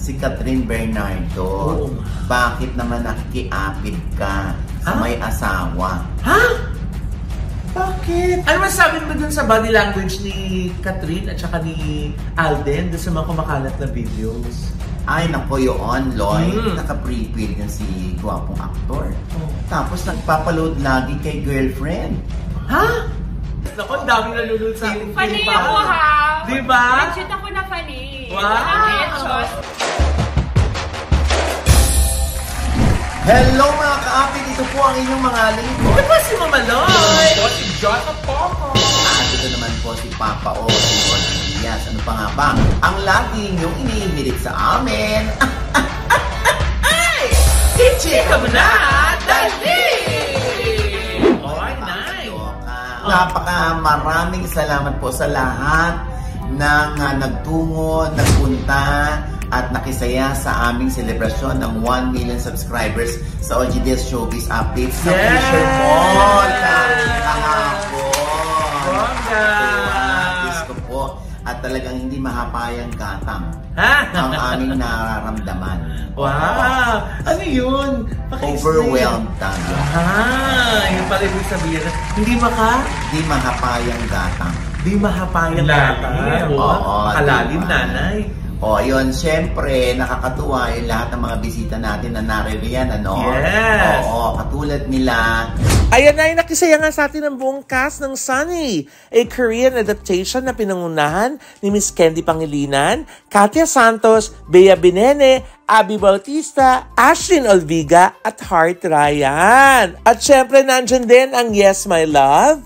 si Catherine Bernardo. Oo. Bakit naman nakikiapid ka sa may asawa? Ha? Bakit? Ano masabi mo dun sa body language ni Catherine at saka ni Alden dun sa mga kumakalat na videos? Ay, nako yun, Lloyd. Naka-prepaid yan si gwapong aktor. Tapos nagpapaload lagi kay girlfriend. Ha? Naku, ang daming nalulod sa akin. Funny ako, ha? Diba? Legit ako na funny. Wow! Hello mga kaapid! Ito po ang inyong mga lingkod. Ito po si Mama Lloyd! Ito si John Poco! At ito naman po si Papa O, si Jorge Diaz. Ano pa nga ba? Ang lagi niyong inihirit sa amin. Kichika mo na! Dali! Maraming salamat po sa lahat ng nagtungo, nagpunta at nakisaya sa aming selebrasyon ng 1 million subscribers sa OGDS Showbiz Updates sa Fisher Mall kahapon. Diyos ko po. At talagang hindi mahapayang gatang ang aming nararamdaman. Wow! Ano yun? Overwhelmed tayo. Yung pala ibig sabihin. Hindi mahapayang gatang. Di mahapayang gatang. Oo. Kalalim, nanay. O, yun, syempre, nakakatuwa yung lahat ng mga bisita natin na naririyan, ano? Yes! Oo, katulad nila. Ayan na, nakisaya nga sa atin ang buong cast ng Sunny, a Korean adaptation na pinangunahan ni Miss Candy Pangilinan, Katia Santos, Bea Binene, Abby Bautista, Ashlyn Olviga, at Heart Ryan. At syempre, nandyan din ang Yes, My Love,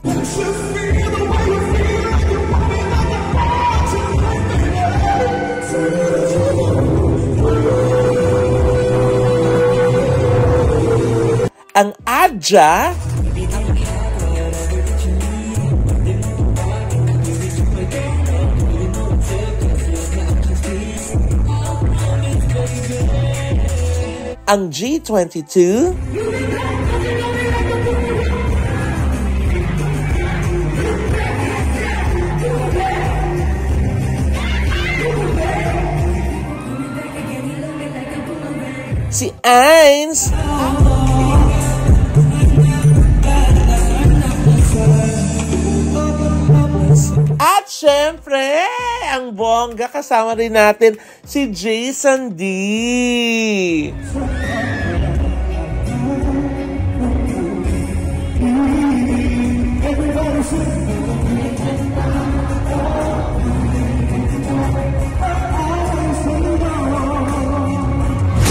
ang Adja, ang G22, si Ains, at syempre, ang bongga, kasama rin natin si Jason D.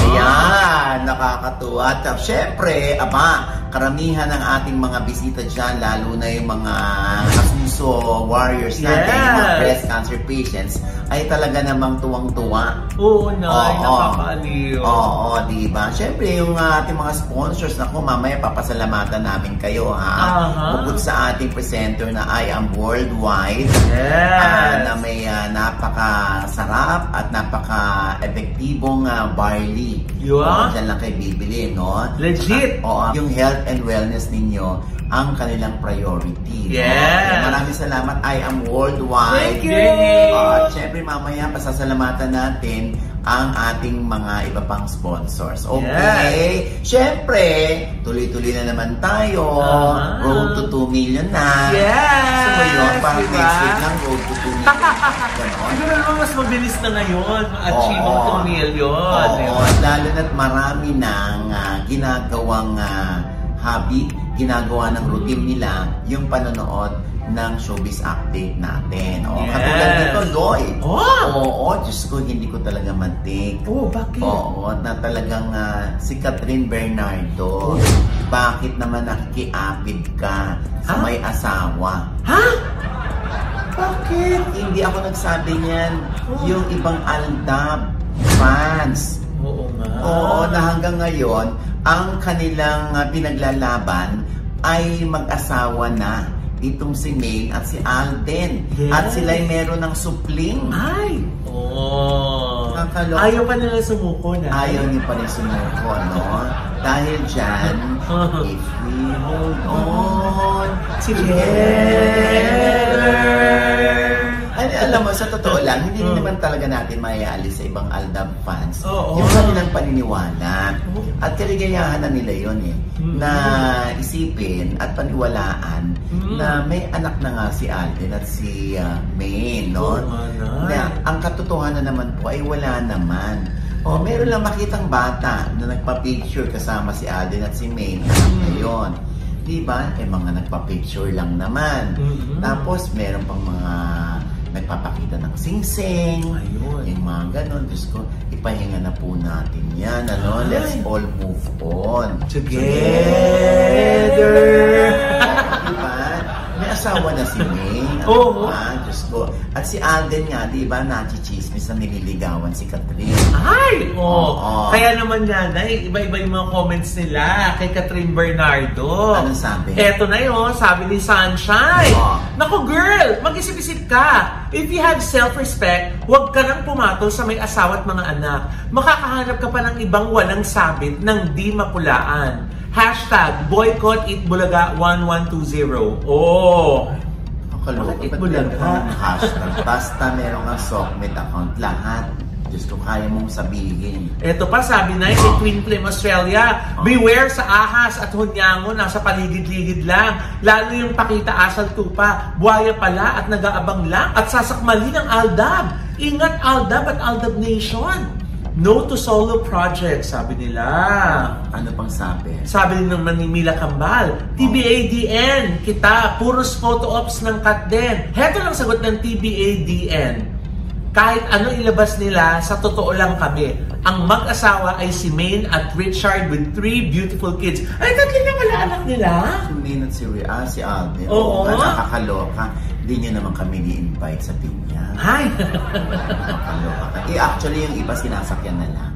Ayan, nakakatuwa. At syempre, karamihan ng ating mga bisita dyan, lalo na yung mga Asuso warriors natin, yung mga breast cancer patients, ay talaga namang tuwang-tuwa. Oo, nakakaaliw. Oo, diba? Syempre, yung ating mga sponsors, mamaya papasalamatan namin kayo, ha? Bukod sa ating presenter na I Am Worldwide, na may napakasarap at napaka-epektibong barley. Diyan lang kayo bibili, no? Legit! Yung health and wellness ninyo ang kanilang priority. Yes! No? Maraming salamat. I Am Worldwide. Thank you! At syempre mamaya pasasalamatan natin ang ating mga iba pang sponsors. Okay? Yes. Syempre, tuloy-tuloy na naman tayo. Road to 2 million na. Yes! So yun, parang next week lang, road to 2 million. Siguro naman mas mabilis na ngayon achieve ang 2 million. Oo, lalo na't marami nang ginagawang hobby, ginagawa ng routine nila yung panonood ng showbiz update natin. Katulad nito, Lloyd. Oo, Diyos ko, hindi ko talaga mantik. Bakit? Oo, na talagang si Catherine Bernardo. Bakit naman nakikiapid ka sa may asawa? Ha? Bakit? Hindi ako nagsabi niyan. Yung ibang Aldab fans. Oo nga. Oo, na hanggang ngayon, ang kanilang pinaglalaban ay mag-asawa na. Itong si May at si Alden. Yes. At sila'y meron ng supling. Ay! Kakaloka. Ayaw pa nila sumuko na. Ayaw niyo pa rin sumuko, no? Dahil dyan, if we hold on together. alam mo, sa totoo lang, hindi naman talaga natin maialis sa ibang Aldab fans. Oo. Yung kanilang paniniwala. At kaligayahan na nila yun na isipin at paniwalaan na may anak na nga si Alden at si Maine, no? Na ang katotohanan naman po ay wala naman. Meron lang makitang bata na nagpa-picture kasama si Alden at si Maine. Ngayon, diba? Mga nagpa-picture lang naman. Tapos, meron pang mga nagpapakita ng sing-sing. Yung mga ganon. Diyos ko, ipahinga na po natin yan. Ano? Let's all move on. Together! Diba? May asawa na si May. Diyos ko. At si Alden nga, diba, nachichismis na nililigawan si Catherine. Ay! Kaya naman yan, iba-iba yung mga comments nila kay Catherine Bernardo. Ano sabi? Eto na yun, sabi ni Sunshine. Naku girl, mag-isip-isip ka. If you have self-respect, huwag ka nang pumatol sa may asawa at mga anak. Makakahanap ka pa ng ibang walang sabit ng di mapulaan. #boycott Itbulaga 1120. Bakit Itbulaga? Hashtag. Basta meron kang Sockmate account. Lahat. Diyos ko, kaya mong sabihin. Ito pa, sabi na si Twin Flame Australia, beware sa ahas at hunyango, nasa paligid-ligid lang. Lalo yung pakita asal tupa, buhaya pala at nag-aabang lang at sasakmali ng Aldab. Ingat Aldab at Aldab Nation. No to solo project, sabi nila. Ano pang sabi? Sabi din naman ni Mila Kambal, TBADN, kita, puros photo ops ng cut din. Heto lang sagot ng TBADN. Kahit ano ilabas nila, sa totoo lang kami. Ang mag-asawa ay si Maine at Richard with 3 beautiful kids. Ay, tatlo na pala anak nila? Si Maine at si Alden. Oo. Nakakaloka. Hindi nyo naman kami ni-invite sa pinya. Ay! Actually, yung iba sinasakyan na lang.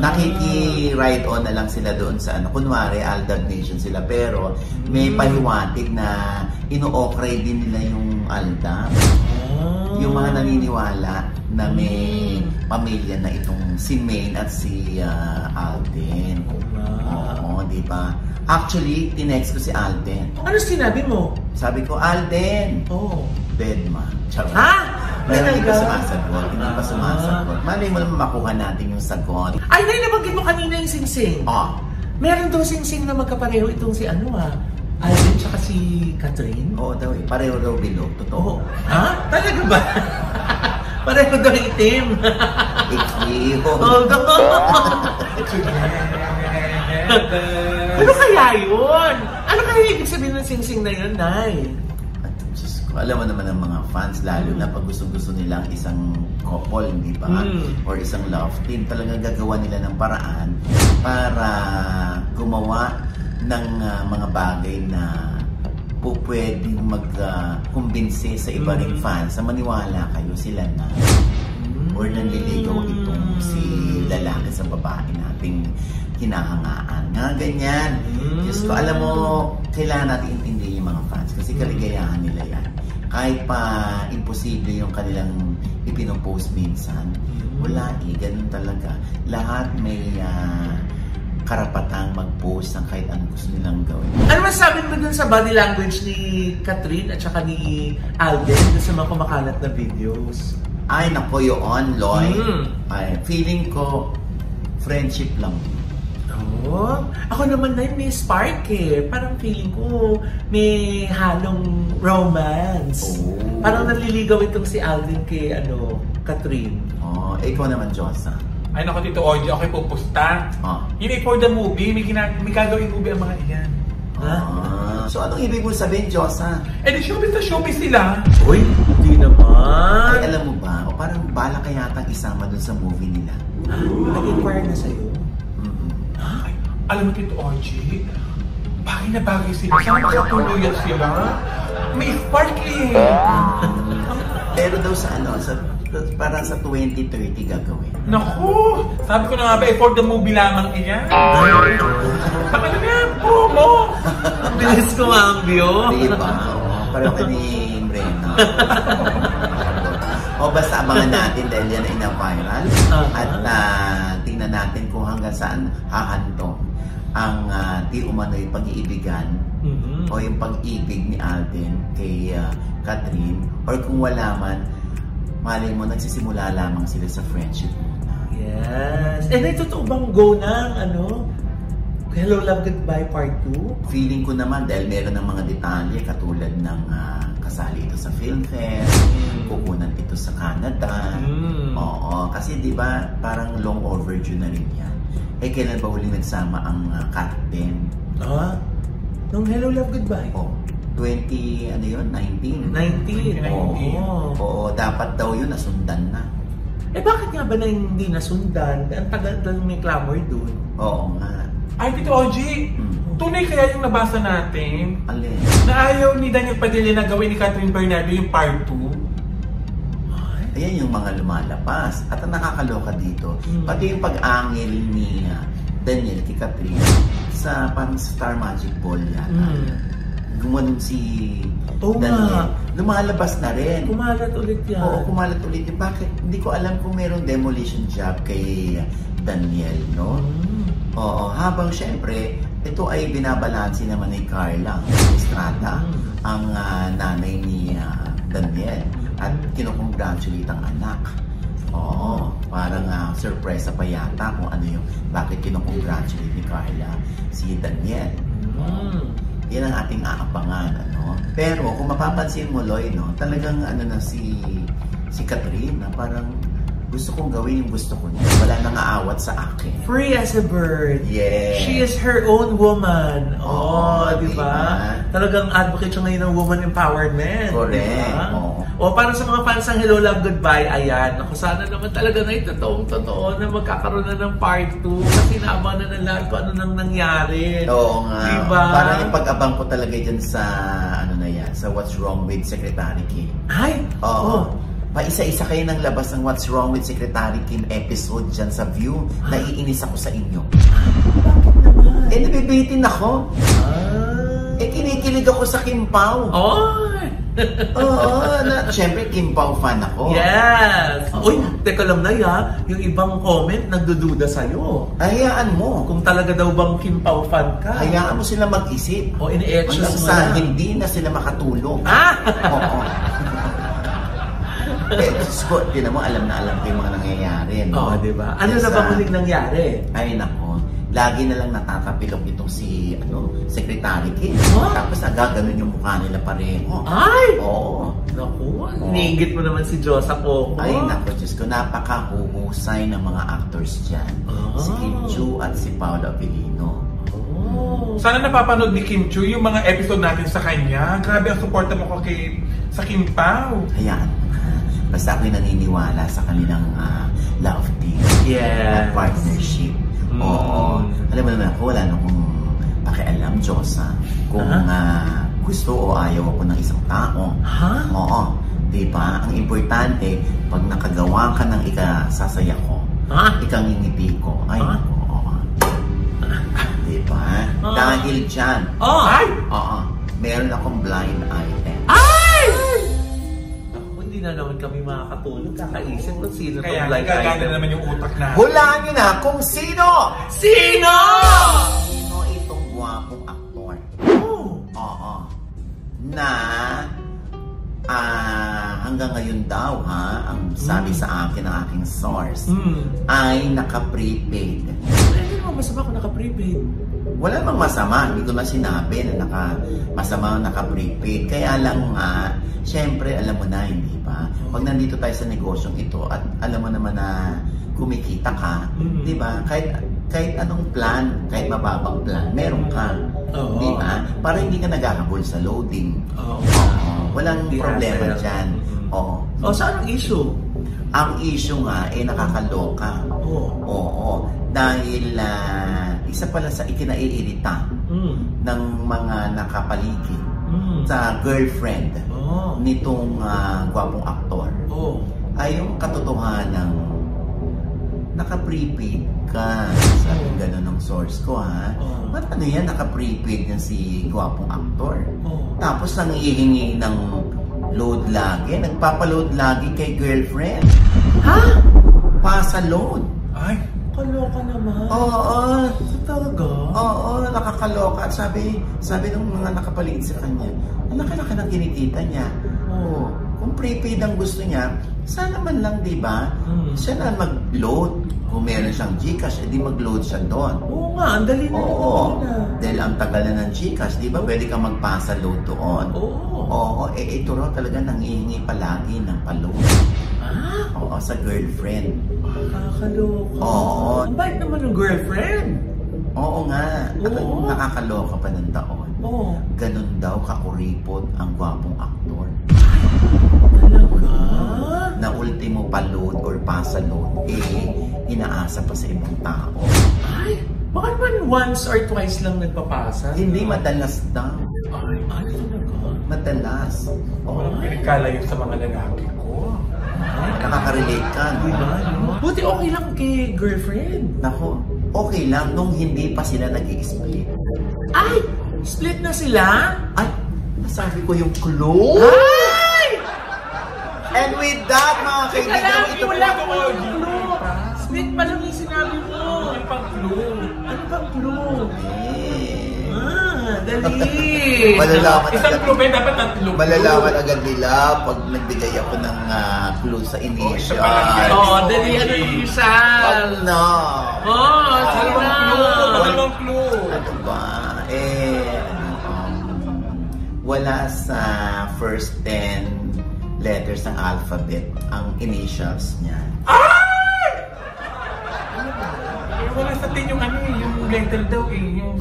Nakiki-ride on na lang sila doon sa kunwari, Aldab Nation sila. Pero may pahiwatig na ino-okray din nila yung Aldab. Yung mga naniniwala na may pamilya na itong si Maine at si Alden. Oo, di ba? Actually, tinext ko si Alden. Ano sinabi mo? Sabi ko, Alden! Dead man. Charot. Hindi pa sumasagot. Hindi pa sumasagot. Malay mo naman makuha natin yung sagot. Ay, nabanggit mo kanina yung sing-sing. Meron daw sing-sing na magkapareho itong si Alden tsaka si Catherine. Oo daw eh. Pareho daw bilog. Totoo. Talaga ba? Pareho daw itim. Ikiho. Ano kaya yun? Ano kaya ibig sabihin ng sing-sing na yun, Nay? Alam mo naman ang mga fans, lalo na pag gusto-gusto nilang isang couple, hindi ba? Or isang love team, talagang gagawa nila ng paraan para gumawa ng mga bagay na po pwedeng mag-kumbinse sa iba ring fans na maniwala kayo sila na or nanliligaw itong si lalaki sa babae nating hinahangaan. Ganyan. Diyos ko, alam mo, kailangan natin intindihin yung mga fans kasi kaligayahan nila yan. Kahit pa imposible yung kanilang ipinopost minsan, wala ganun talaga. Lahat may karapatang mag-post ng kahit anong gusto nilang gawin. Ano masasabi mo dun sa body language ni Catherine at saka ni Alden sa mga kumakalat na videos? Ay, nako yun, Loy. Ay, feeling ko, friendship lang. Ako naman na may spark eh. Parang feeling ko may halong romance. Parang naliligaw itong si Alden kay Catherine. Ikaw naman, Josa. Ay naku, Tito Oji, ako'y pupusta. Yun for the movie, may gagawin movie ang mga iyan. So anong ibig mo sabihin, Josa? Eh di showbiz na showbiz sila. Uy, hindi naman. Ay, alam mo ba, parang bala kaya yatang isama dun sa movie nila. Nag-inquire na sa'yo? Alam mo, Tito Oji, bagay na bagay sila. Saan makatuluyan sila? May sparkling. Pero daw sa parang sa 2030 gagawin. Naku! Sabi ko na nga ba, for the movie lamang iyan. Baka na nga, promo! Bilis ko mambyo. Diba? Parang ka ni Brena. Basta abangan natin dahil yan ay na-viral. At tingnan natin kung hanggang saan hahantong ang di umano'y pag-iibigan o yung pag-ibig ni Alden kay Catherine, or kung wala man, malay mo, nagsisimula lamang sila sa friendship muna. Yes. And ay totoo bang go ng Hello, Love, Goodbye Part 2? Feeling ko naman dahil meron ng mga detalye katulad ng kasali ito sa film fest, kukunan ito sa Canada. Oo, kasi di ba parang long overdue na rin yan. Eh, kailan ba huling nagsama ang Captain? Nung Hello, Love, Goodbye? Oh, 19. 19. Oo, dapat daw yun nasundan na. Eh, bakit nga ba na hindi nasundan? Ang tagal may clamor dun. Oo nga. Ay, Tito Ogie, tunay kaya yung nabasa natin Alin? na ayaw ni Daniel Padilla na gawin ni Catherine Bernardo yung part 2? Ayan yung mga lumalabas. At ang nakakaloka dito, pati yung pag-angil ni Daniel kay Catherine sa parang Star Magic Ball yata. Gumanon si Daniel. Lumalabas na rin. Kumalat ulit yan. Oo, kumalat ulit. Bakit? Hindi ko alam kung merong demolition job kay Daniel, no? Oo, habang syempre, ito ay binabalansi naman ni Carla Estrada, ang nanay ni Daniel, at kinukongratulate ang anak. Oo, parang surprise pa yata kung ano yung bakit kinukongratulate ni Carla si Daniel. Yan ang ating aabangan, ano? Pero kung mapapansin mo, Loy, no, talagang na si Catherine na parang gusto kong gawin yung gusto ko niya. Wala nang aawat sa akin. Free as a bird. Yes. She is her own woman. Di ba? Diba? Talagang advocate siya ngayon ng woman empowerment. Correct. Diba? Para sa mga fans ng Hello, Love, Goodbye, ayan. Ako sana naman talaga na totoong-totoo na magkakaroon na ng part 2. Kasi naabangan na ng lahat kung ano nang nangyari. Oo nga. Diba? Parang yung pag-abang ko talaga dyan sa, sa What's Wrong with Secretary Kim. Ay! Oo. Paisa-isa kayo ng labas ng What's Wrong with Secretary Kim episode dyan sa View. Naiinis ako sa inyo. Bakit naman? Nabibitin ako. Kinikilig ako sa Kim Pao. Oo, syempre Kim Pao fan ako. Yes! Uy, teka lang na yung ibang comment nagdududa sa'yo. Hayaan mo. Kung talaga daw bang Kim Pao fan ka. Hayaan mo sila mag-isip. O ini-excuse mo sa na. hindi na sila makatulog. Oo. Tinan mo, alam na alam ko yung mga nangyayari. Oo, diba? Ano na ba muling nangyari? Ay, nako. Lagi na lang natatapilok itong si, Secretary Kim. Tapos agaganon yung mukha nila pareho. Ay! Oo. Naku, iniingit mo naman si Josa Coco. Ay, naku, Diyos ko, napakahuhusay ng mga actors dyan. Si Kim Chu at si Paolo Avellino. Sana napapanood ni Kim Chu yung mga episode natin sa kanya. Grabe ang suporta mo ko sa Kim Pao. Hayaan mo na. Basta ako'y naniniwala sa kanilang love team. Yeah. Partnership. Oo. Alam mo naman ako, wala nang pakialam, Diyosa. Kung gusto o ayaw ako ng isang tao. Oo. Diba? Ang importante, pag nakagawa ka ng ikasasaya ko, ikangingiti ko, ay, oo. Diba? Dahil dyan, meron akong blind item. Na naman kami makakatulog, kakaisip kung sino kaya itong blind gagana item. naman yung utak na. Hulaan nyo na kung sino! Sino? Sino itong gwapong aktor? Oo. Na hanggang ngayon daw, ang sabi sa akin ng aking source, ay naka-prepaid. Hindi naman masama kung naka-prepaid. Wala namang masama, hindi ko na sinabi na masama naka-prepaid. Kaya lang syempre, alam mo na, hindi ba? Pag nandito tayo sa negosyong ito at alam mo naman na kumikita ka, di ba? Kahit anong plan, kahit mababang plan, meron ka. Di ba? Para hindi ka naghahabol sa loading. Walang problema dyan. Saan ang issue? Ang issue nga, nakakaloka. Oo. Dahil isa pala sa ikinaiirita ng mga nakapaligid sa girlfriend nitong gwapong aktor ay yung katotohanan ng naka-prepaid ka. Sabi gano'n ng source ko, Ba't ano yan, naka-prepaid yan si gwapong aktor? Tapos nangihingi ng load lagi, nagpapaload lagi kay girlfriend. Pasa load. Ay, kaloka naman. Oo. Talaga? Oo, nakakaloka. At sabi ng mga nakapaligid sa kanya, ang laki-laki ng kinikita niya. Kung kung prepaid ang gusto niya, sana man lang, di ba? Siya na mag-load. Kung meron siyang GCash, edi mag-load siya doon. Oo nga, ang dali na. Oo. Dahil ang tagal na ng GCash, di ba? Pwede kang magpasa load doon. Oo. Ito raw talaga nangihingi palagi ng pa-load. Oo, sa girlfriend. Nakakaloka. Oo. Ang bait naman ng girlfriend. Oo nga. At nakakaloka pa ng taon. Oo. Ganun daw kakuripot ang gwapong aktor. Talaga? Na ultimo pa-load or pasa-load, inaasa pa sa ibang tao. Ay, baka naman once or twice lang nagpapasa? Hindi madalas daw. Ay, ano talaga? Madalas. Walang pinikala yun sa mga lalaki ko. Nakaka-relate ka, no? Diba? Buti okay lang kay girlfriend. Nako, okay lang nung hindi pa sila nag-i-split. Ay! Split na sila? Ay, nasabi ko yung clue. Ay! And with that, mga kaibigan, ito wala po. ko yung clue. Split pa lang yung sinabi mo. Ano pang clue? Ano bang clue? Eh, Dali! Malalaman Isang agad, clue ba? Dapat tatlo. malalaman agad nila pag nagbigay ako ng clue sa initial. Oo, dali ano yung isa? Wag na. Oo, sige na. Dalawang clue. Ano ba? Wala sa first 10 letters ng alphabet ang initials niya. Wala sa atin yung yung letter daw yung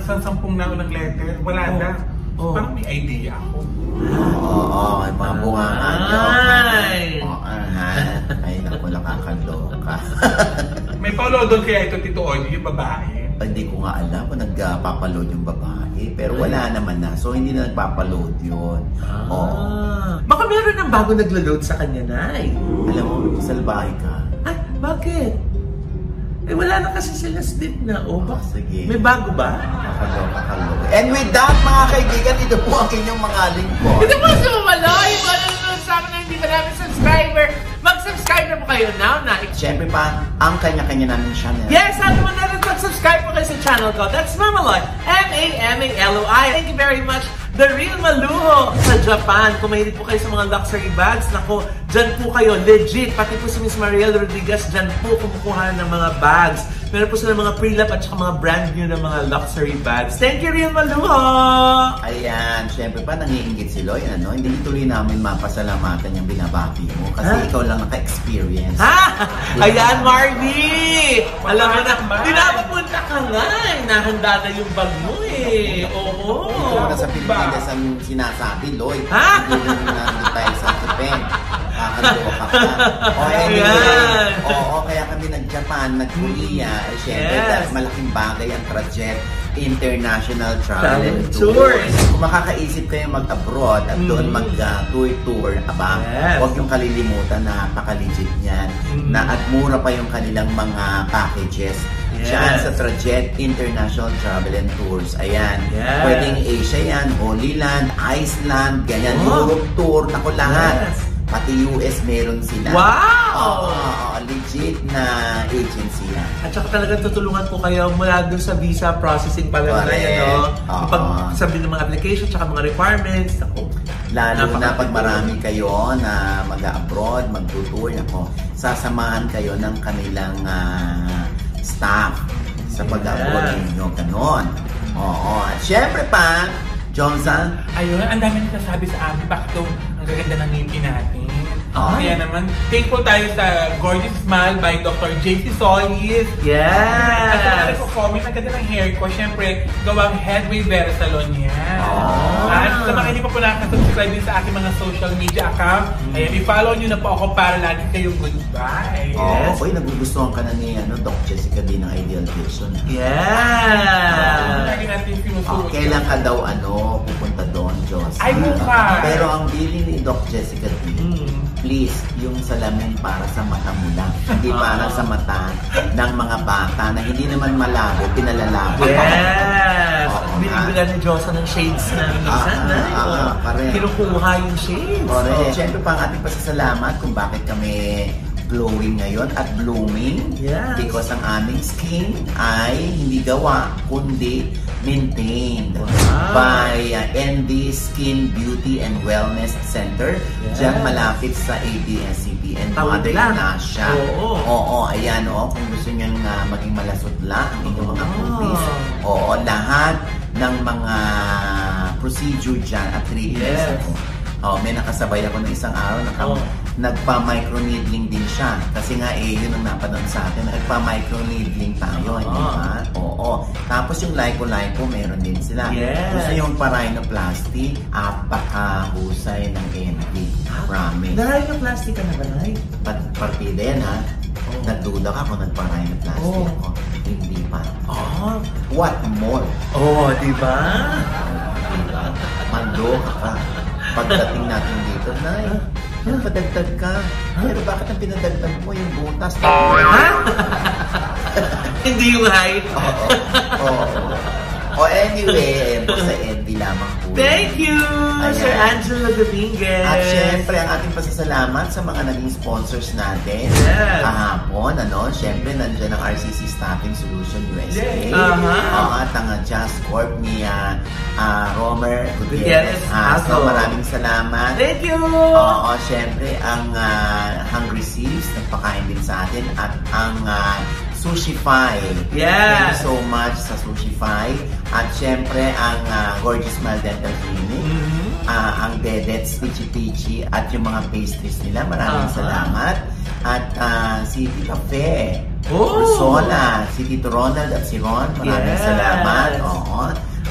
sa 10 na unang letter. Wala na. Parang may idea ako. Oo, may mga bungangan daw. Ay! Ay, naku, nakakaloka. May paulo doon kaya ito, Tito Oji, yung babae. Hindi ko nga alam kung nagpapaload yung babae. Pero wala naman na. So, hindi na nagpapaload yun. Oo. Baka meron ng bago naglo-load sa kanya, Nay. Alam mo, salbahe ka. Ay, bakit? Eh, wala na kasi sila split na. O, ba? Sige. May bago ba? Kakaloka. And with that, mga kaibigan, ito po ang inyong mga lingkod. Hindi mo sumaloy! Wala na sa amin na hindi pa namin subscriber. Mag-subscribe na po kayo now, na. Siyempre pa, ang kanya-kanya namin channel. Yes, sabi mo na rin mag-subscribe po kayo sa channel ko. That's Mamaloy. M-A-M-A-L-O-I. Thank you very much. The Real Maluho sa Japan. Kung mahilig po kayo sa mga luxury bags, nako, dyan po kayo. Legit. Pati po si Miss Mariel Rodriguez, dyan po kumukuha ng mga bags. Meron po sila mga pre-lap at saka mga brand new na mga luxury bags. Thank you, Real Maluho! Ayan, syempre pa, nangiingit si Loy, ano? Hindi tuloy namin mapasalamatan yung binabati mo kasi ikaw lang naka-experience. Ha? Ayan, Marvy! Alam mo na, pinapapunta ka nga eh. Nahanda na yung bag mo eh. Oo. Ito na sa Pilipinas ang sinasabi, Loy. Ha? Hindi na nandun tayo sa Japan. Kakaloka ka. Ayan. Oo, kaya kami nag-Japan, nag-Korea. Eh, syempre, Yes. dahil malaking bagay ang Trajet International Travel and Tours. Tours. Kung makakaisip kayo mag-abroad at doon mag-tour, aba, Yes. huwag yung kalilimutan na napaka-legit niyan. Na at mura pa yung kanilang mga packages. Yes. Diyan sa Trajet International Travel and Tours. Ayan. Yes. Pwedeng Asia yan, Holy Land, Iceland, ganyan, Oh. Europe Tour, naku lahat. Yes. Pati US meron sila. Wow! Legit na agency yan. At saka talagang tutulungan po kayo mula doon sa visa processing pa lang na Correct. yan, no? Oo. Pag sabi ng mga application, tsaka mga requirements, ako. Lalo na pag marami kayo na mag-abroad, mag-tour, ako, sasamahan kayo ng kanilang staff sa pag-abroad ninyo, ganon. Oo. At syempre pa, Johnson, Ayun, ang dami nagsasabi sa amin, bakit daw ang gaganda ng ngipin natin. Ay. Kaya naman, thankful tayo sa Gorgeous Smile by Dr. JC Solis. Yes! At saka nagko-comment, ang ganda ng hair ko. Siyempre, gawang Headway Vera Salon yan. At sa mga hindi pa po nakasubscribe din sa aking mga social media account, ayan, i-follow nyo na po ako para lagi kayong goodbye. yes. Okay, nagugustuhan ka na ni Doc Jessica din ng Ideal Vision. Yes! Lagi natin sinusuot. Kailan ka daw pupunta doon, Diyos? Ay, bukas! Pero ang bili ni Doc Jessica D, please, yung salamin para sa mata mo lang. Hindi para sa mata ng mga bata na hindi naman malabo, pinalalabo. Yes! Oo, Binibilan ni Josa ng shades na minsan, correct. kinukuha yung shades. Correct. Siyempre pa ang ating pasasalamat kung bakit kami glowing ngayon at blooming. Yes. Because ang aming skin ay hindi gawa, kundi maintained by ND Skin Beauty and Wellness Center. Yes. Diyan malapit sa ABS-CBN Mother Ignacia. Oo, ayan o. Kung gusto nyo maging malasutla ang inyong mga kutis. Oo, lahat ng mga procedure dyan at treatments. Oh, may nakasabay ako ng isang araw, nagpa-microneedling din siya. Kasi nga yun ang napanood sa atin, nagpa-microneedling tayo, di ba? Oo. Tapos yung lipo-lipo, meron din sila. Gusto yung pa-rhinoplasty, apakahusay ng ND. Promise. Na-rhinoplasty ka na ba, Nay? Partida yan, ha? Nagduda ka kung nagpa-rhinoplasty ako. Hindi pa. What more? Diba? Diba? Mandoka ka. Pagdating natin dito, Nay, padagdag ka. Pero bakit ang pinadagdag mo yung butas? Hindi yung height. Anyway, sa ND lamang po. Thank you, Sir Angelo Dominguez. At syempre, ang ating pasasalamat sa mga naging sponsors natin. Kahapon, syempre, nandiyan ang RCC Staffing Solution USA. At ang Just Corp ni Romer Gutierrez. So, maraming salamat. Thank you! Syempre, ang Hungry Seas, nagpakain din sa atin. At ang Sushify. Thank you so much sa Sushify. At syempre, ang Gorgeous Smile Dental Clinic. Ang Dedets, Pichi Pichi. At yung mga pastries nila. Maraming salamat. At City Cafe. Ursola. Si Tito Ronald at si Ron. Maraming salamat.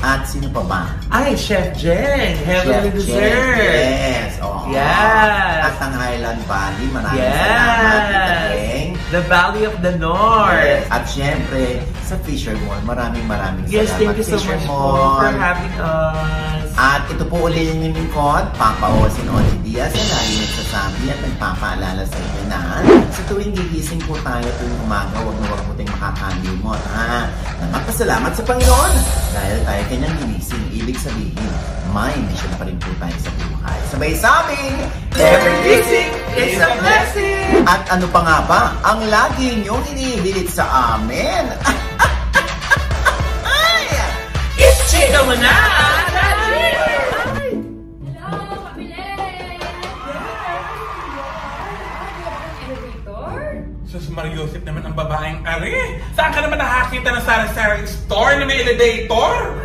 At sino pa ba? Ay, Chef Jen. Heavenly Dessert. Yes. At ang Highland Valley. Maraming salamat. The Valley of the North. At syempre, sa Fisher Mall. Maraming salamat. Yes, thank you so much for having us. At ito po ulit yung lingkod, Papa Osin Oji Diaz, na lagi nagsasabi at nagpapaalala sa inyo na sa tuwing gigising po tayo tuwing umaga, huwag po tayong makakalimot. Nagpapasalamat sa Panginoon dahil tayo kanyang ginising. Ibig sabihin, may mission pa rin po tayo sa buhay. Sabay sa amin, every gising is a blessing! At ano pa nga ba ang lagi niyong inihilit sa amin? Ichika mo na! Sus Mariosip naman ang babaeng ari. Saan ka naman nakakita ng sari-sari store na may elevator?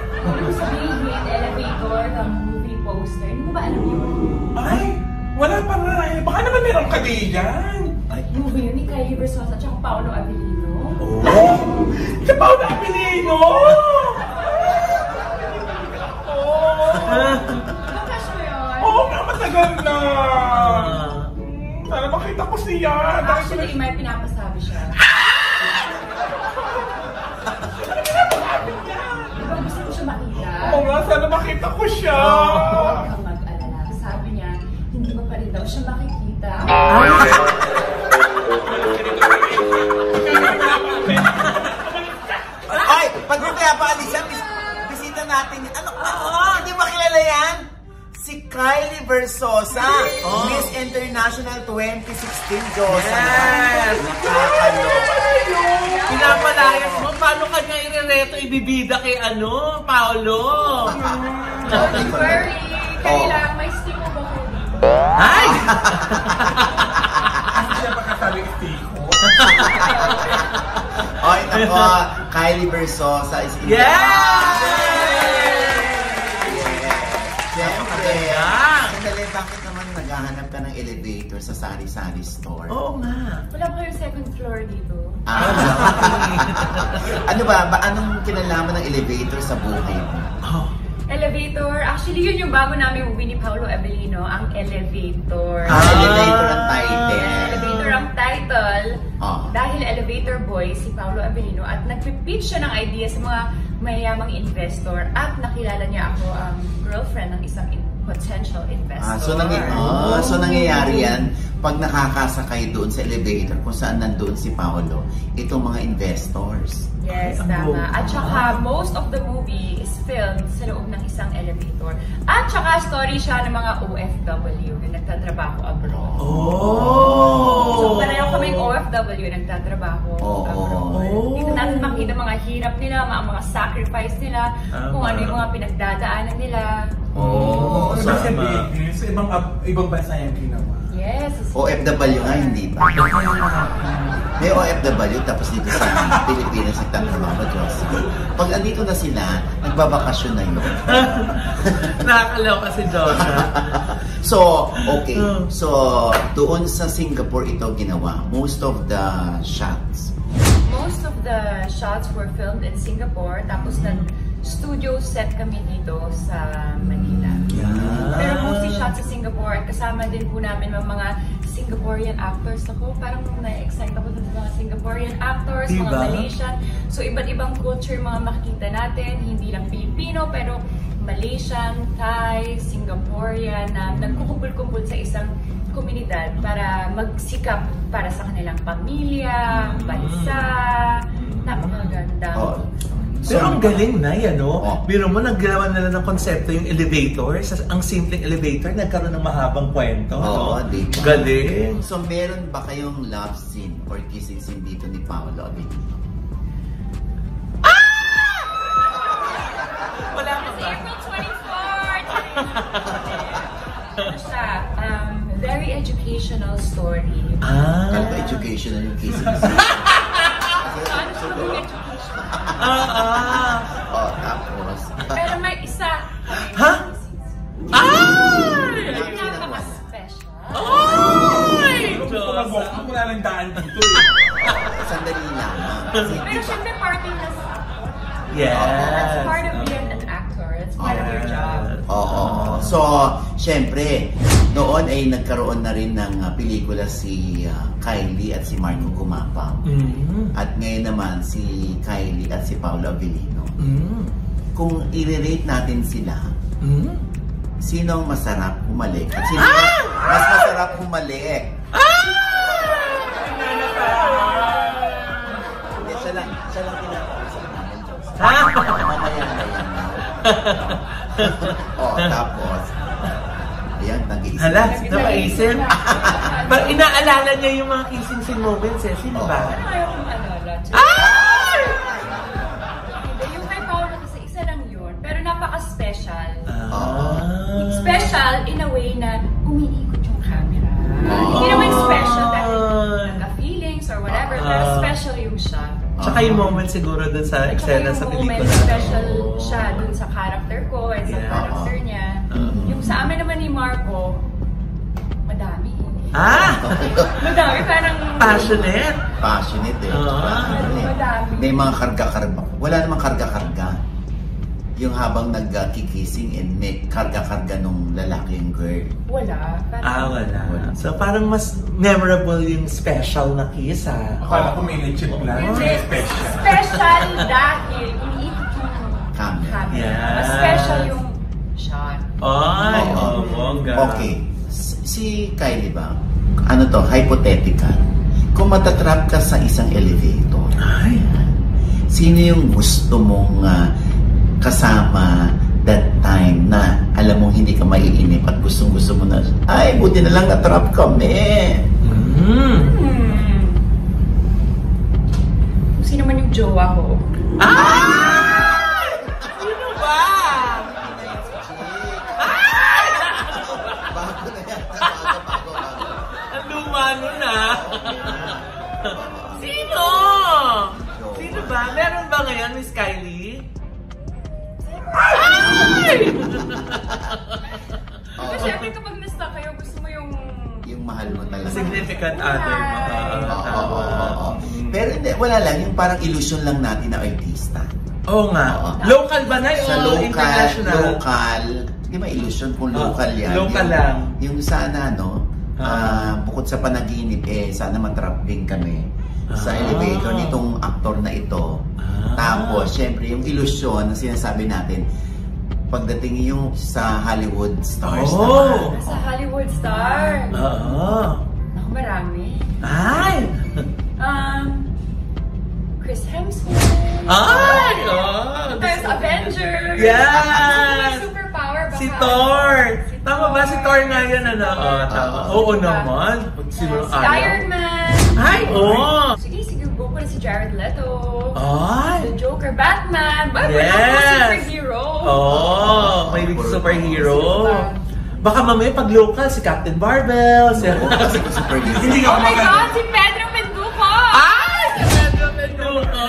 Sabihin, elevator ng movie poster. Hindi mo ba alam yun? Ay, wala pa nga eh. Baka naman meron ka diyan. Movie yun ni Kylie Versosa at Paolo Avellino. Si Paolo Avellino! Nakash mo yun? Oo nga, matagal na. Sana makita ko siya. Actually, may pinapasabi siya. Diba gusto ko siya makita? Oo nga, sana makita ko siya. Huwag kang mag-alala. Sabi niya, hindi mo pa rin daw siya makikita. Ay, pag mo kaya pa alisa, bisita natin. Hindi ba kilala yan? Si Kylie Versosa, Miss International 2016, Diyosa. Yes! Pinapalayas mo, paano kanya irereto ibibida kay Paolo? Don't worry. Kailangan may stiko ba ko dito? Ay! Kasi siya baka sabi stiko. Ay, nako, Kylie Versosa is in Sandali, bakit naman naghahanap ka ng elevator sa sari-sari store? Oo nga. Wala ba kayong second floor dito? Ano ba? Anong kinalaman ng elevator sa buhay mo? Elevator. Actually, yun yung bago namin movie ni Paolo Avellino, ang Elevator. Elevator ang title. Elevator ang title. Dahil elevator boy si Paolo Avellino at nagpipitch siya ng idea sa mga mayayamang investor at nakilala niya ako ang girlfriend ng isang potential investor. So nangyayari yan pag nakakasakay doon sa elevator kung saan nandoon si Paolo, itong mga investors. Yes, tama. At saka most of the movie is filmed sa loob ng isang elevator. At saka story siya ng mga OFW na nagtatrabaho abroad. Oh! So pareho kami OFW nagtatrabaho. Dito natin makita mga hirap nila, mga sacrifice nila, kung ano yung mga pinagdadaanan nila. Sa ibang bansa yung ginawa. Yes. OFW nga, hindi ba? May OFW tapos dito sa Pilipinas nagtatrabaho, Diyos. Pag andito na sila, nagbabakasyon na yun. Nakakalaw kasi doon. So, okay. So, doon sa Singapore ito ginawa. Most of the shots were filmed in Singapore. Tapos nag-studio set kami dito sa Manila. Pero mostly shots sa Singapore. At kasama din po namin mga Singaporean actors. Ako, parang na-excite ako sa mga Singaporean actors, mga Malaysian. So, iba't ibang culture mga makikita natin. Hindi lang Pilipino, pero Malaysian, Thai, Singaporean na nagkukumpul-kumpul sa isang komunidad para magsikap para sa kanilang pamilya, bansa. Napakaganda. Pero ang galing na yan, no? Biro mo, naggawa nila ng konsepto yung elevator. Ang simpleng elevator, nagkaroon ng mahabang kwento. Diba? Galing. So, meron ba kayong love scene or kissing scene dito ni Paolo Abilino? Wala pa ba? April 24th! Very educational story. Educational yung kissing scene. Tapos. Pero may isa. Napaka-special. Wala lang daan dito. Sandali lang. Pero syempre party na sa Yes. That's part of being an actor. It's part of your job. So, syempre, noon ay nagkaroon na rin ng pelikula si Kylie at si Marco Gumapang. At ngayon naman si Kylie at si Paolo Abilino. Kung i-rate natin sila, sino ang masarap humalik? At sino mas masarap humalik? Hindi, siya lang kinakausap namin, Diyos. Mamaya na yan. Tapos, ayan, nag-iisip. Hala, napaisip. Pag inaalala niya yung mga kissing scene moments sino ba? Yung kay Paolo kasi isa lang yun, pero napaka-special. Special in a way na umiikot yung camera. Hindi naman special dahil nagka-feelings or whatever, pero special yung siya. Tsaka yung moment siguro dun sa eksena sa pelikula. Special siya dun sa character ko at sa character niya. Yung sa amin naman ni Marco, madami. Madami, parang passionate. Passionate madami. May mga karga-karga. Wala namang karga-karga. Yung habang nagkikissing and may karga-karga nung lalaki yung girl. Wala. Wala. So parang mas memorable yung special na kiss, Akala ko may legit lang. Special. Special dahil umiikot yung camera. Mas special yung shot. Bongga. Okay. Si Kylie ba? Ano to? Hypothetical. Kung matatrap ka sa isang elevator, sino yung gusto mong kasama that time na alam mong hindi ka maiinip at gustong-gusto mo na, ay, buti na lang na-trap kami. Sino man yung jowa ko? Sino ba? Bago na yan. Bago. Ang luma nun Sino? Sino ba? Meron ba ngayon, Miss Kylie? Kasi syempre kapag na-stuck kayo, gusto mo yung mahal mo talaga. Significant other mo. Pero hindi, wala lang. Yung parang illusion lang natin na artista. Oo nga. Local ba na sa o international? Local. Hindi ba illusion kung local yan? Local lang. Yung sana, bukod sa panaginip, sana matrapping kami sa elevator nitong aktor na ito. Tapos, syempre, yung illusion na sinasabi natin, pagdating yung sa Hollywood stars naman. Sa Hollywood star? Naku, marami. Chris Hemsworth. There's Avengers. Yes! Superpower baka. Si Thor. Tama ba? Si Thor nga yan, Oo naman. Si Iron Man. Ay, oo! Sige, go ko na si Jared Leto. Ay! The Joker, Batman. Yes! Superhero. Oh, may superhero. Baka mamaya pag local, si Captain Barbell. Superhero. Hindi Oh ako my God, si Pedro Menduco. Ay! Si Pedro Menduco!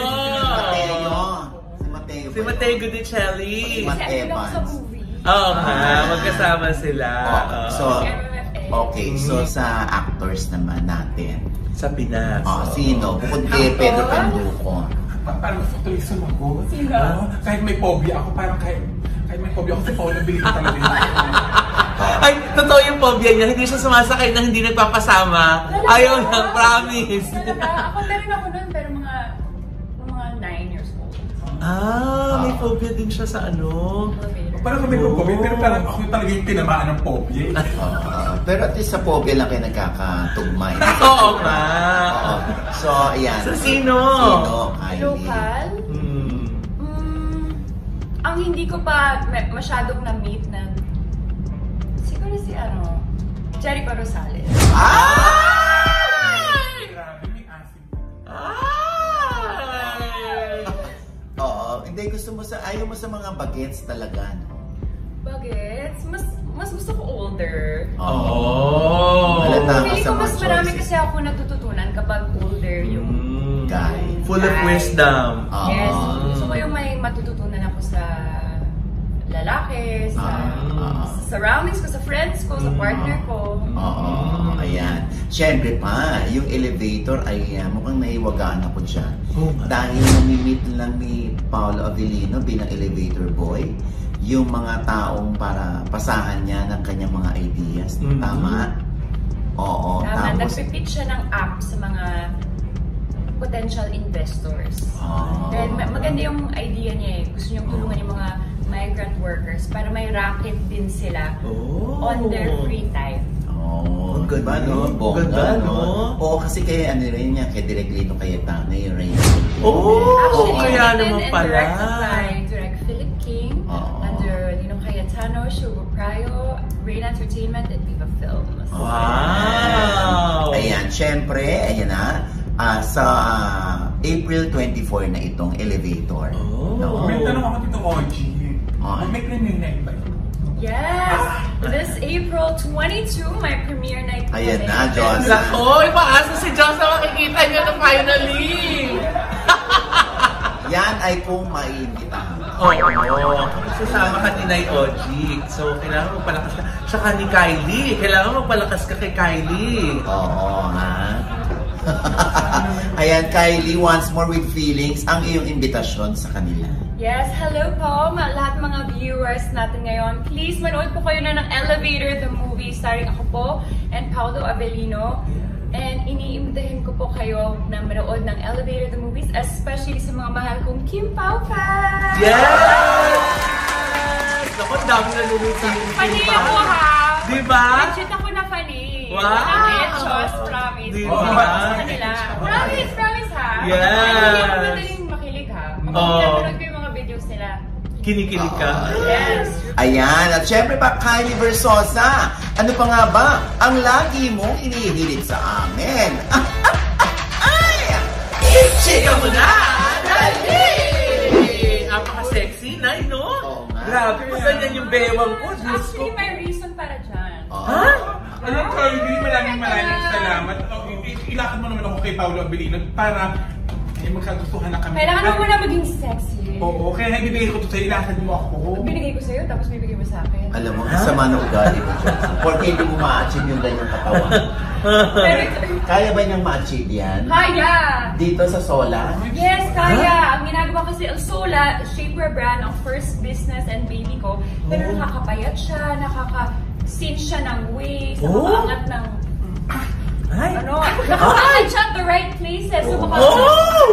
Si Mateo Gudicelli. Matt Evans. Sa movie. Oo nga, magkasama sila. Okay, so sa actors naman natin. Sa Pinas. Sino? Bukod kay Pedro Penduko. Parang gusto tuloy sumagot. Sino? Kahit may phobia ako, parang kahit may phobia ako, si Paolo Abilino talaga. Ay, totoo yung phobia niya. Hindi siya sumasakay na hindi nagpapasama. Ayaw na, promise. Talaga, ako na rin ako nun, pero mga 9 years old. May phobia din siya sa ano. Parang kami may phobia, pero parang ako talaga yung tinamaan ng phobia. Pero at least sa phobia lang kayo nagkakatugma. Oo nga. So, ayan. So, sino? Kylie? Local? Ang hindi ko pa masyadong na-meet na siguro si Jericho Rosales. Grabe, may asin. Hindi, ayaw mo sa mga bagets talaga, no? Bagets? Mas gusto ko older. Halata Feeling sa ko mga mas marami choices. kasi ako natututunan kapag older yung Guy. Full of wisdom. Yes. Gusto ko yung may matututunan ako sa lalaki, sa surroundings ko, sa friends ko, sa partner ko. Ayan. Siyempre pa, yung elevator ay mukhang nahiwagaan ako dyan. Dahil namimit lang ni Paolo Abilino bilang elevator boy, yung mga taong para pasahan niya ng kanyang mga ideas. Tama? Oo. Tama. Tapos, Nagpipitch siya ng app sa mga potential investors. Then, maganda yung idea niya eh. Gusto niyang tulungan yung mga migrant workers para may racket din sila on their free time. ang ganda, no? Ganda, no? Oo, kasi kaya rin niya, kay Direk Lito Cayetano, yung Rain. Actually, kaya written naman and pala. directed by Direk Philip King under Lino Cayetano, Sugar Prayo, Rain Entertainment, and Viva Films. Wow! Ayan, syempre, ayan na. Sa April 24 na itong elevator. No? May tanong ako dito, OG. May premiere night ba ito? Yes! This April 22, my premiere night. Ayan na, Josa. Oy, paasa si Josa, makikita niyo na finally! Yan ay kung maiimbitahan. Sasama ka ni Nay Oji. So, kailangan magpalakas ka. Saka ni Kylie. Kailangan magpalakas ka kay Kylie. Oo, ha? Ayan, Kylie, once more with feelings, ang iyong imbitasyon sa kanila. Yes, hello po lahat mga viewers natin ngayon. Please manood po kayo na ng Elevator the Movie starring ako po and Paolo Abilino. And iniimbitahin ko po kayo na manood ng Elevator the Movies, especially sa mga mahal kong Kim Pao fans! Yes! Ako, ang dami na nunod sa yung Funny ako ha! Diba? Legit ako na funny! Wow! Just promise. Diba? Promise ha! Yes! Hindi ako madaling makilig ha. Kapag ko yung mga videos nila. Kinikilig ka? Yes! Ayan, at syempre pa, Kylie Versosa, ano pa nga ba ang lagi mong inihilig sa amin? Chika mo na! Dali! Apaka-sexy, Nay, no? Grabe, pasanyan yung bewang ko. Actually, may reason para dyan. Ha? Alam ko, maraming salamat. Ilakad mo naman ako kay Paolo Abilino para magkagustuhan na kami. Kailangan mo muna maging sexy. Oo, kaya nagbibigay ko ito sa'yo, ilakad mo ako. Binigay ko sa'yo, tapos bibigay mo sa akin. Alam mo, kasama na ugali mo dyan. Porque hindi mo ma-achieve yung ganyang katawan. Kaya ba niyang ma-achieve yan? Kaya! Dito sa Sola? Yes, kaya! Ang ginagawa kasi ang Sola, shapewear brand, ang first business and baby ko. Pero nakakapayat siya, nakaka-cinch siya ng waist, nakakaangat ng... nakakaangat siya at the right places. So,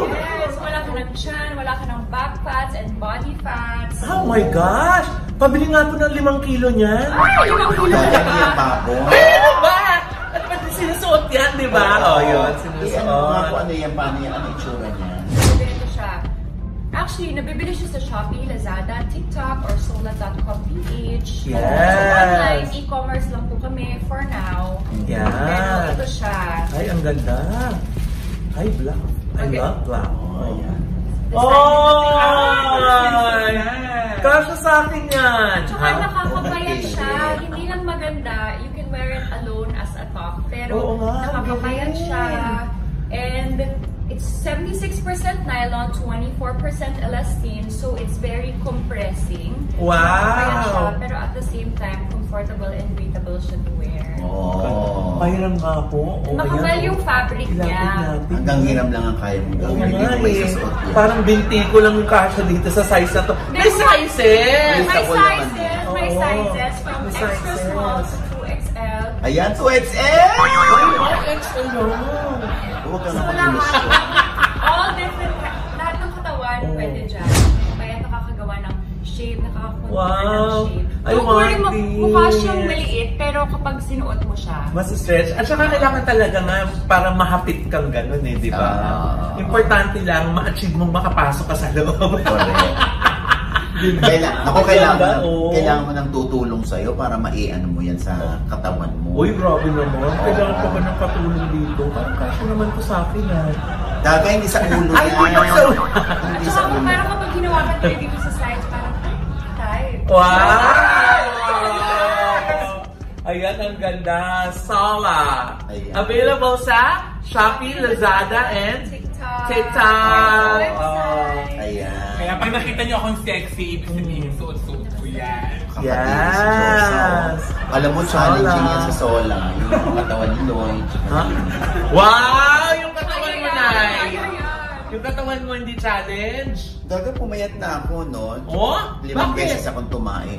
yes, wala ka ng chan, wala ka ng back fats and body fats. Oh my gosh! Pabili nga po ng 5 kilo niyan. Ay, 5 kilo Kaya na niya pa ako. Ano ba? At pati sinusuot yan, di ba? Yun, Ano nga sinusuot. po, ano yan, paano yan, ano itsura niya? Nabibili siya. Actually, nabibili siya sa Shopee, Lazada, TikTok, or Sola.com.ph. Yes. So, online, e-commerce lang po kami for now. Yan. Pero ito siya. Ay, ang ganda. Ay, black. I love black. Ayan. Kasha sa akin yan! Tsaka nakakapayat siya. Hindi lang maganda. You can wear it alone as a top. Pero nakakapayat siya. And it's 76% nylon, 24% elastane. So it's very compressing. Wow! Nakakapayat siya, pero at the same time, comfortable and breathable siya to wear. Pahiram nga po. Makapal yung fabric niya. Hanggang hiram lang ang kaya mong gawin. Hindi mo may susuot yan. Parang binti ko lang yung kasha dito sa size na to. May sizes! May sizes from extra small to 2XL. Ayan, 2XL! XL lang. Huwag ka So na lahat, mag-ilusyon. all different, lahat ng katawan pwede dyan. Kaya nakakagawa ng shape, nakakakontrol ng shape. Don't worry, mukha siyang maliit, pero kapag sinuot mo siya, Mas stretch. At saka kailangan talaga nga para mahapit kang ganun eh, di ba? Importante lang, ma-achieve mong makapasok ka sa loob. Kailangan mo ng tutulong sa'yo para maiano mo yan sa katawan mo. Uy, grabe naman. Kailangan pa ba ng katulong dito? Parang kasya naman ko sa akin yan. Dagay, hindi sa ulo yan. at saka parang kapag ginawa ka tayo dito sa sides, parang type. Wow! Ayan, ang ganda. Sala. Ayan. Available sa Shopee, Lazada, and TikTok. Ayan. Kaya pag nakita niyo akong sexy, ibig sabihin, suot-suot ko yan. Yes! Alam mo, challenging yan sa Sola. Yung katawan ni Lloyd. Wow! Yung katawan mo, Nay! Yung katawan mo hindi challenge? Daga, pumayat na ako, no? Oh? 5 beses akong tumae.